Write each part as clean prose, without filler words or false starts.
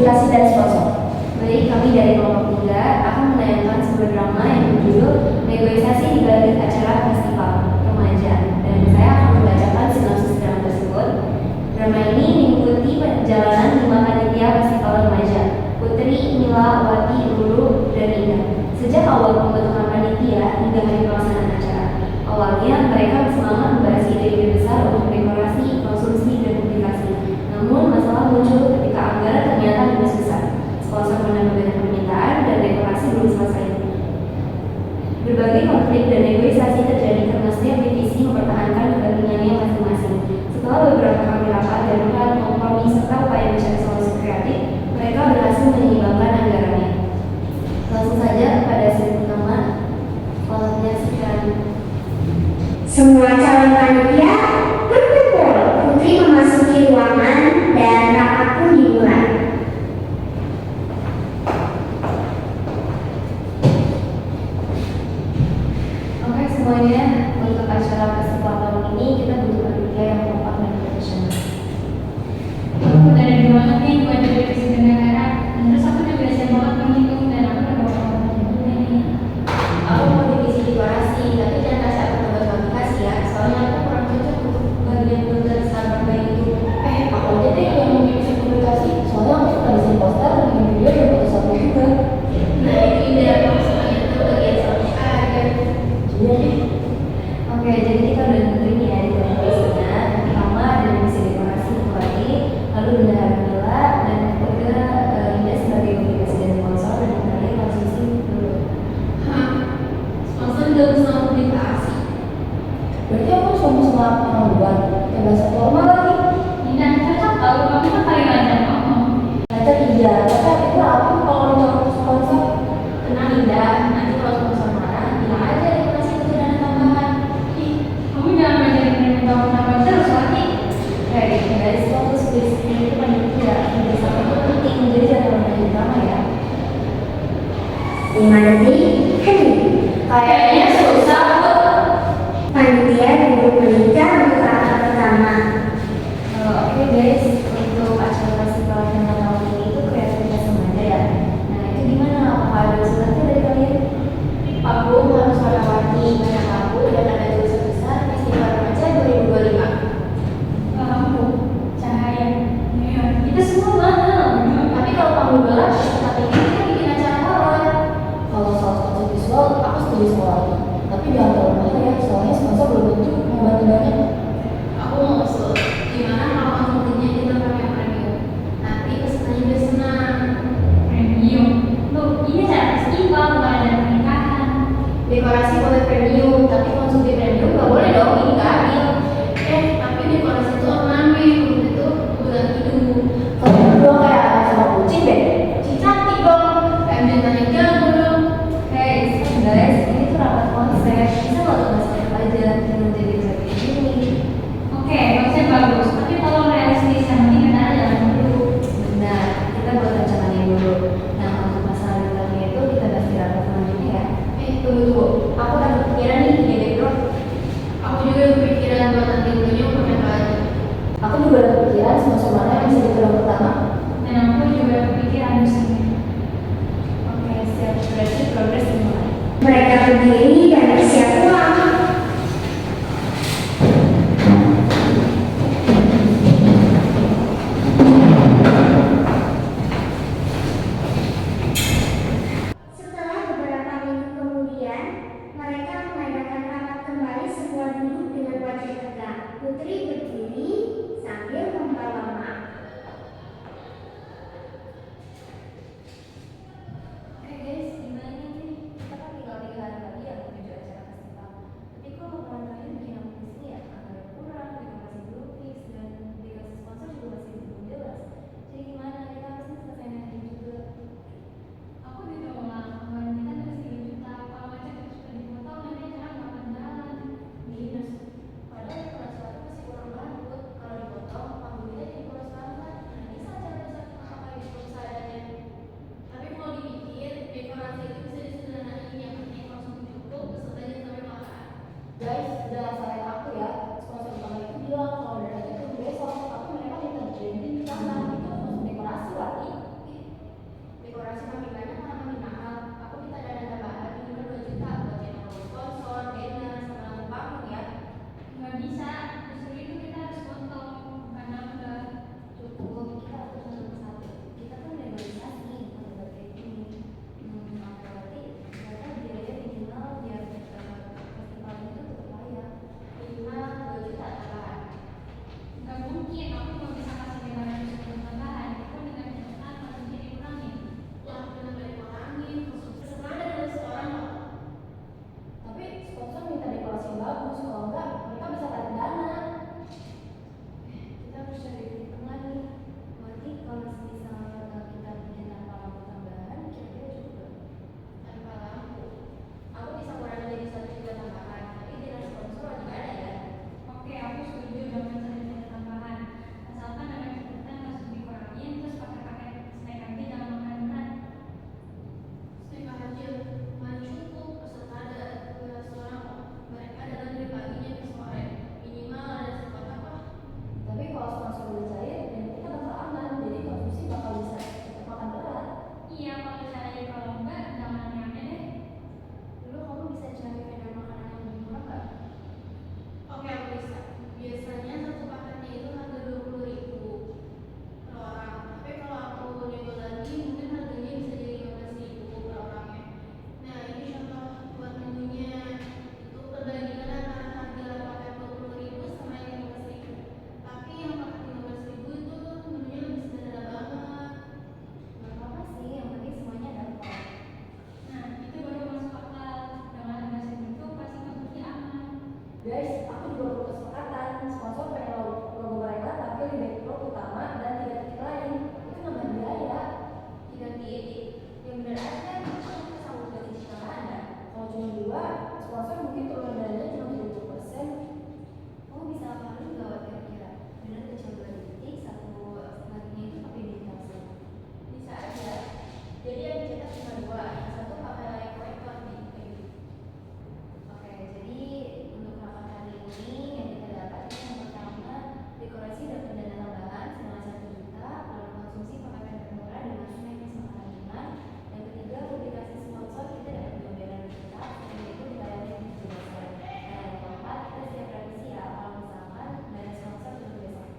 publikasi dan sponsor. Baik, kami dari kelompok 3 akan menayangkan sebuah drama yang berjudul Negosiasi di balik acara festival remaja, dan saya akan membacakan sinopsis drama tersebut. Drama ini mengikuti perjalanan 5 panitia festival remaja, Putri, Mila, Wati, Lulu, dan Ida. Sejak awal pembentukan panitia hingga hari pelaksanaan acara, awalnya mereka bersemangat membahas ide-ide besar untuk dekorasi, konsumsi, dan publikasi. Namun masalah muncul ketika anggaran ternyata lebih besar. Sponsor menambah banyak permintaan dan dekorasi belum selesai. Berbagai konflik dan negosiasi terjadi karena setiap divisi mempertahankan kepentingannya masing-masing. Setelah beberapa kali rapat darurat, kompromi, serta upaya mencari solusi kreatif, mereka berhasil menyeimbangkan anggarannya. Langsung saja kepada sesi pertama, tolong menyaksikan. Semua calon panitia berkumpul. Putri memasuki ruangan dan rapat pun dimulai. Oke semuanya, untuk acara festival tahun ini kita butuh panitia yang kompak dan profesional. Aku udah ada banget nih buat jadi presiden negara. Terus aku juga siap banget menghitung dan aku udah bawa kamu juga nih. Aku mau divisi dekorasi, tapi jangan kasih aku buat aplikasi ya. Soalnya aku kurang cocok untuk bagian builder sabar baik itu. Aku aja deh yang mau divisi publikasi. Soalnya aku suka desain poster, bikin video, dan fotoshop juga. Nah itu ide aku semuanya itu bagian soalnya aja. Iya deh. Oke, jadi kita udah nentuin ya di divisinya. Pertama ada divisi dekorasi Wati, lalu bendahara Mila, dan ketiga Ida sebagai publikasi dan sponsor, dan yang terakhir konsumsi dulu. Hah? Sponsor udah sama publikasi. Berarti aku harus ngomong sama orang luar, kayak bahasa formal lagi. Tidak cocok tahu kamu kan paling lancar ngomong. Lancar iya, tapi itu aku kalau mau sponsor. Tenang Indah, nanti kalau sponsor marah, bilang aja dekorasi itu dana tambahan. Ih, kamu jangan ngajarin yang tambah-tambah terus Wati. Hey guys, waktu skripsi itu panitia, tidak sama itu penting, jadi jangan terlalu drama ya. 5 detik, hening. Kayaknya susah kok. Panitia duduk menikah untuk rapat pertama. Oke guys, untuk acara festival yang tahun ini itu kreativitas remaja ya. Nah itu gimana? Apakah ada usulannya dari kalian? Aku harus warna-warni, banyak lampu, dan ada tulisan besar Festival Remaja 2025. Lampu, cahaya, neon, itu semua mahal. Tapi kalau kamu gelap, tapi kita bikin acara horor. Kalau soal sponsor visual, aku setuju soalnya. Tapi jangan terlalu mahal ya, soalnya sponsor belum tentu mau bantu banyak. Aku mau usul, gimana kalau konsumsinya kita pakai premium? Nanti pesenannya udah senang. Premium? Loh, ini acara festival, bukan acara pernikahan. Dekorasi boleh premium, tapi konsumsi premium nggak boleh dong, ini nggak adil. Tapi dekorasi itu ornamen, itu bulan hidup. Kalau berdua kayak anak sama kucing deh. Cantik dong, kayak bintangnya jago dong. Hey, guys, ini tuh rapat konsep. Bisa nggak tuh konsep aja, jangan jadi seperti ini. Oke, konsep bagus, tapi tolong realistis, yang penting kita jalan dulu. Benar, kita buat rencananya dulu. Nah, untuk masalah detailnya itu kita bahas di rapat selanjutnya ya. Tunggu. Aku udah kepikiran nih ide background. Aku juga udah kepikiran buat nanti dulunya mau pakai apa aja. Aku juga ada kepikiran sponsor mana yang bisa jadi orang pertama. Dan aku juga kepikiran desainnya. Oke, siap. Berarti progres dimulai. Mereka berdiri dan bersiap pulang. Setelah beberapa minggu kemudian, mereka mengadakan rapat kembali, semua duduk dengan wajah tegak. Putri berdiri sambil membawa map. Oke guys, gimana nih? Kita kan tinggal 3 hari lagi ya menuju acara festival. Guys, aku juga perlu kesepakatan. Sponsor pengen logo mereka tampil di backdrop utama dan 3 titik lain. Itu nambah biaya. Diganti yang benar aja, kita sanggup ganti jika nggak ada. Kalau cuma 2, sponsor mungkin turun dananya cuma 70%. Kamu bisa hafalin nggak Wat, kira-kira? Benar kecil 2 titik, satu laginya itu pakai detail. Bisa aja. Jadi yang dicetak cuma 2, yang satu pakai layar proyektor nih. Kayak gitu. Oke, jadi untuk rapat kali ini yang kita dapat yang pertama, dekorasi dapat dana tambahan senilai 1 juta, lalu konsumsi pakai vendor murah dengan snack yang sangat ringan. Yang ketiga, publikasi sponsor kita dapat gambaran kita, sehingga itu dilayani di jurusan. Dan yang keempat, kita siap revisi ya kalau misalkan dari sponsor turun besok.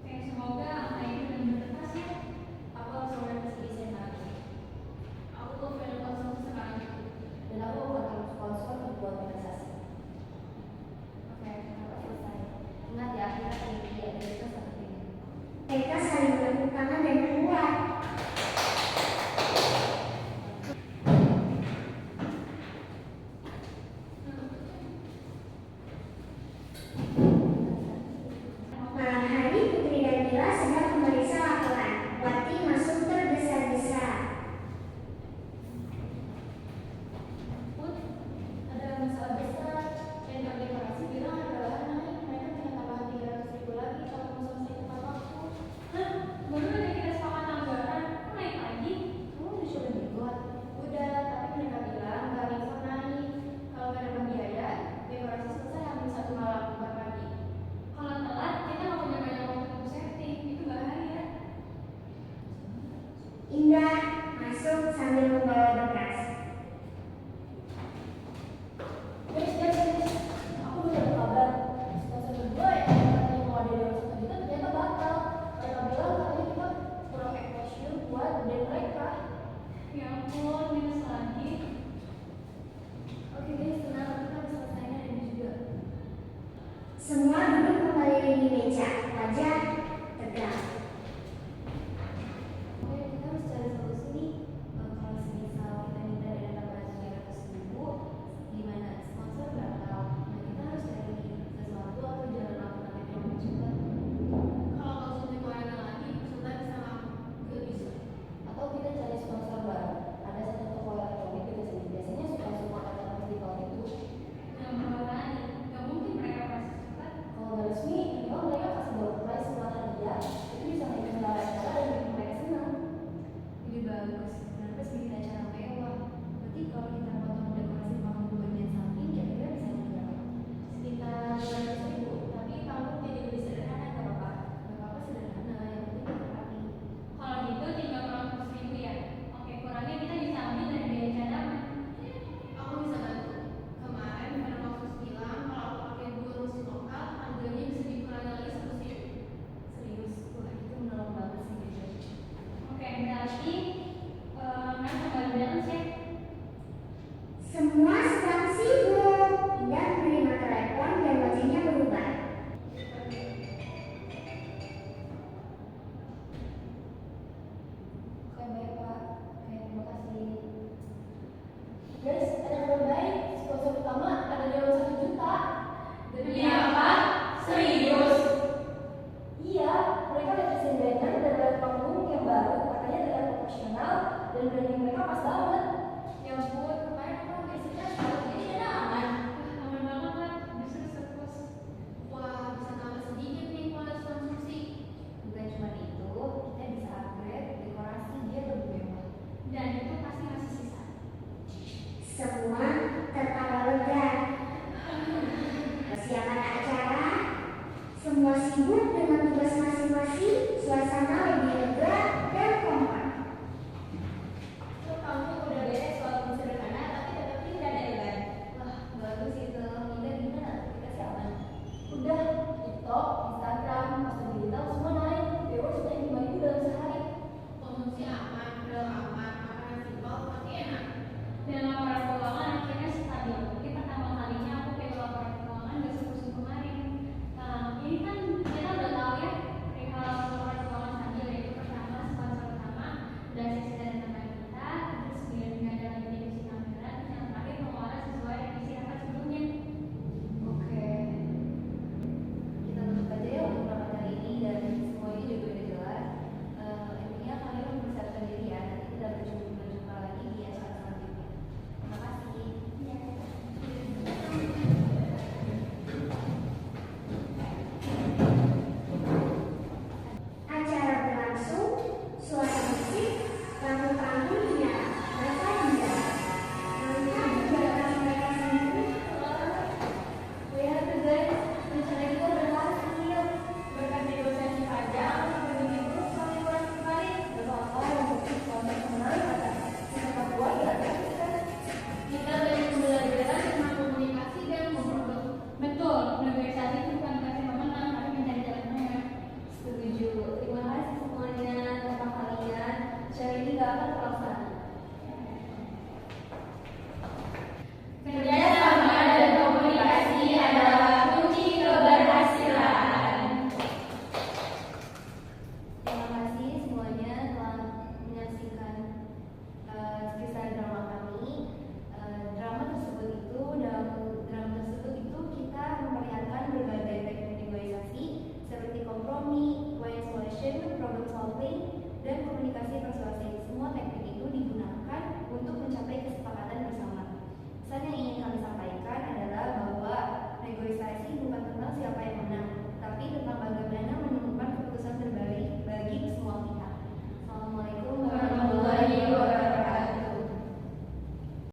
Oke, semoga angka ini benar-benar pas ya. Aku langsung revisi desain lagi. Aku tuh pengen konsumsi sekarang itu. Dan aku akan taruh sponsor buat organisasi. Oke, kenapa selesai? Ingat ya, kita tinggi ya, dari itu satu tinggi. Mereka saling bertepuk tangan dan keluar. Malam hari, Putri dan Mila sedang memeriksa laporan. Wati masuk tergesa-gesa. Put, ada masalah besar. Yang tak dekorasi bilang adalah naik. Mereka pengen tambahan 300.000 lagi kalau mau selesai tepat waktu. Hah? Baru aja kita sepakat anggaran, kok naik lagi? Kamu udah coba dibuat? Udah, tapi mereka bilang nggak bisa naik. Kalau nggak ada biaya, dekorasi selesai hampir 1 malam, bukan pagi. Kalau telat, kita nggak punya banyak waktu untuk setting, itu bahaya. Indah masuk sambil membawa berkas. Guys, aku udah dapat kabar. Sponsor kedua yang katanya mau ada dalam 1 juta ternyata batal. Mereka bilang katanya kita kurang exposure buat brand mereka. Ya ampun, minus lagi. Oke guys, tenang, kita harus selesainya dan juga. Semua duduk mengelilingi meja. Wajah tegang. Oke, kita harus cari solusi nih. Kalau semisal kita minta dana tambahan 300.000, gimana? Sponsor bakal. Nah, kita harus cari sesuatu atau jalan alternatif yang lebih cepat. Kalau konsumsi gorengan lagi, Sultan bisa nggak? Gak bisa. Atau kita cari sponsor baru. Ada satu toko elektronik di sini. Biasanya suka support acara festival itu. Jangan berani, nggak mungkin mereka pasti cepat. Kalau nggak resmi, minimal mereka kasih door prize semua hadiah. Itu bisa bikin selera acara dan bikin mereka senang. Ide bagus. Dan terus bikin acara mewah. Berarti kalau kita potong dekorasi panggung bagian samping, kira-kira bisa berapa? Sekitar 200.000. Tapi panggung jadi lebih sederhana nggak apa-apa. Gak apa-apa sederhana, yang penting kita rapi. Kalau gitu tinggal kurang 100.000 ya. Oke, kurangnya kita bisa ambil dari biaya cadangan. Aku bisa bantu. Kemarin pada Maksus bilang kalau aku pakai 2 mesin lokal, harganya bisa dikurangi lagi 100.000. Serius, wah itu menolong banget sih gitu. Oke, berarti kan kembali balance ya. Semua sedang sibuk. Indah menerima telepon dan wajahnya berubah. Oke, baik Pak. Oke, terima kasih. Guys, ada kabar baik. Sponsor utama ada dalam 1 juta. Demi apa? Serius? Iya, mereka udah desain banner dan lihat panggung yang baru. Katanya terlihat profesional dan branding mereka pas banget. Ya ampun, kemarin aku sampai stres, jadi dana aman. Aman banget kan, bisa surplus. Wah, bisa tambah sedikit nih kualitas konsumsi. Bukan cuma itu, kita bisa upgrade dekorasi dia lebih mewah. Dan itu pasti masih sisa. Semua tertawa lega. Persiapan acara, semua sibuk